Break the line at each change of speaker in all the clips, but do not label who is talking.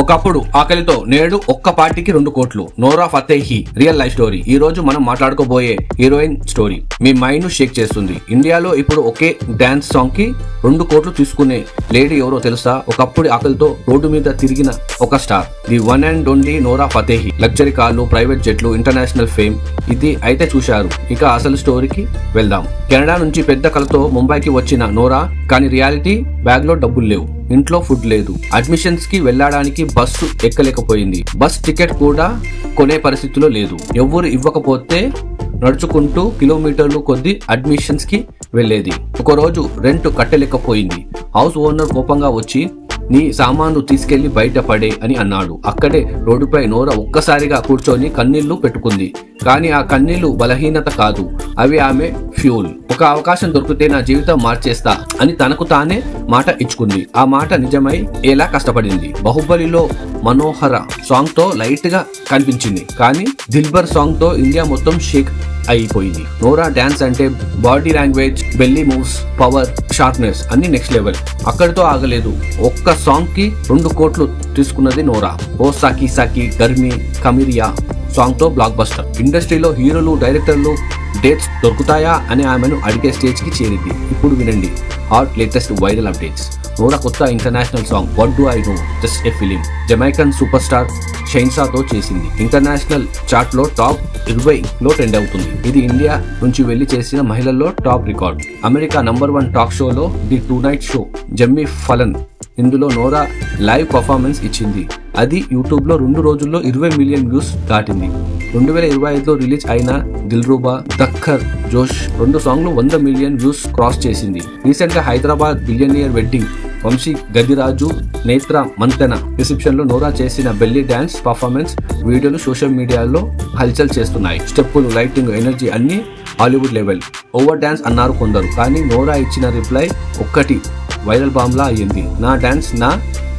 ఒకప్పుడు ఆకలితో నేడు ఒక్క పార్టీకి 2 కోట్లు. నోరా ఫతేహి రియల్ లైఫ్ స్టోరీ. ఈ రోజు మనం మాట్లాడుకోబోయే హీరోయిన్ స్టోరీ మీ మైండ్ ను షేక్ చేస్తుంది. ఇండియాలో ఇప్పుడు ఒకే డాన్స్ సాంగ్ కి 2 కోట్లు తీసుకునే లేడీ ఎవరో తెలుసా? ఒకప్పుడు ఆకలితో రోడ్డు మీద తిరిగిన ఒక star, the one and only Nora Fatehi. Luxury కార్లు, ప్రైవేట్ జెట్లు, ఇంటర్నేషనల్ ఫేమ్ ఇది అయితే చూశారు. ఇక అసలు స్టోరీకి వెళ్దాం. కెనడా నుంచి పెద్ద కళతో ముంబైకి వచ్చిన నోరా, కానీ రియాలిటీ బ్యాగ్ లో డబ్బులు లేవు, ఇంట్లో ఫుడ్ లేదు, అడ్మిషన్స్ కి వెళ్లడానికి బస్సు ఎక్కలేకపోయింది, బస్ టికెట్ కూడా కొనే పరిస్థితిలో లేదు. ఎవరు ఇవ్వకపోతే నడుచుకుంటూ కిలోమీటర్లు కొద్ది అడ్మిషన్స్ కి వెళ్లేది. ఒకరోజు రెంట్ కట్టలేకపోయింది. హౌస్ ఓనర్ కోపంగా వచ్చి, నీ సామాన్లు తీసుకెళ్లి బయట పడే అని అన్నాడు. అక్కడే రోడ్డుపై నోరా ఒక్కసారిగా కూర్చొని కన్నీళ్లు పెట్టుకుంది. కానీ ఆ కన్నీళ్లు బలహీనత కాదు, అవి ఆమె ఫ్యూల్. ఒక అవకాశం దొరికితే నా జీవితం మార్చేస్తా అని తనకు తానే మాట ఇచ్చుకుంది. ఆ మాట నిజమై ఎలా కష్టపడింది. బాహుబలిలో మనోహర సాంగ్ తో లైట్ గా కనిపించింది, కానీ దిల్బర్ సాంగ్ తో ఇండియా మొత్తం షేక్ అయిపోయింది. నోరా డాన్స్ అంటే body language, belly moves, power, sharpness అన్ని నెక్స్ట్ లెవెల్. అక్కడితో ఆగలేదు. ఒక్క సాంగ్ కి 2 కోట్లు తీసుకున్నది నోరా. ఓ సాకి సాకి గర్మి కమిరియా సాంగ్ తో బ్లాక్ బస్టర్. ఇండస్ట్రీలో హీరోలు, డైరెక్టర్లు డేట్స్ దొరుకుతాయా అని ఆమెను అడిగే స్టేజ్ కి చేరింది. ఇప్పుడు వినండి hot latest viral updates. Nora కొత్త international song what do I know just a film Jamaican superstar షైన్సాతో చేసింది. ఇంటర్నేషనల్ చార్ట్ లో టాప్ 20లో ట్రెండ్ అవుతుంది. ఇది ఇండియా నుంచి వెళ్లి చేసిన మహిళల్లో top record. America number 1 talk షోలో the 2 night show Jimmy Fallon ఇందులో నోరా లైవ్ పర్ఫార్మెన్స్ ఇచ్చింది. అది యూట్యూబ్ లో 2 రోజుల్లో 20 మిలియన్ వ్యూస్ దాటింది. 2025లో రిలీజ్ అయిన దిల్రుబా, దక్కర్, జోష్ 2 సాంగ్లు 100 మిలియన్ వ్యూస్ క్రాస్ చేసింది. రీసెంట్ గా హైదరాబాద్ బిలియనియర్ వెడ్డింగ్ వంశీ గదిరాజు నేత్ర మంతెన రిసెప్షన్ లో నోరా చేసిన బెల్లీ డాన్స్ పర్ఫార్మెన్స్ వీడియోలు సోషల్ మీడియాలో హల్చల్ చేస్తున్నాయి. స్టెప్పులు, లైటింగ్, ఎనర్జీ అన్ని హాలీవుడ్ లెవెల్. ఓవర్ డాన్స్ అన్నారు కొందరు, కానీ నోరా ఇచ్చిన రిప్లై ఒక్కటి వైరల్ బాంబ్లా అయ్యింది. నా డాన్స్ నా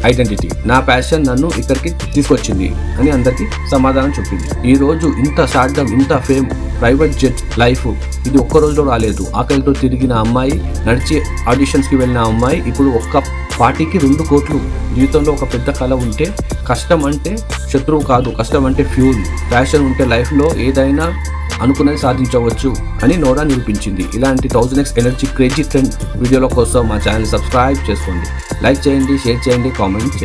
ఐడెంటిటీ, నా ప్యాషన్ నన్ను ఇక్కడికి తీసుకొచ్చింది అని అందరికి సమాధానం చెప్పింది. ఈ రోజు ఇంత స్టార్డమ్, ఇంత ఫేమ్, ప్రైవేట్ జెట్ లైఫ్ ఇది ఒక్క రోజులో రాలేదు. ఆకలితో తిరిగిన అమ్మాయి, నడిచి ఆడిషన్స్ కి వెళ్ళిన అమ్మాయి ఇప్పుడు ఒక్క పార్టీకి 2 కోట్లు. జీవితంలో ఒక పెద్ద కళ ఉంటే కష్టం అంటే శత్రువు కాదు, కష్టం అంటే ఫ్యూల్. ప్యాషన్ ఉంటే లైఫ్ లో ఏదైనా అనుకున్నది సాధించవచ్చు అని నోరా నిరూపించింది. ఇలాంటి 1000x ఎనర్జీ క్రేజీ ట్రెండ్ వీడియోల కోసం మా ఛానల్ సబ్స్క్రైబ్ చేసుకోండి, లైక్ చేయండి, షేర్ చేయండి, కామెంట్ చేయండి.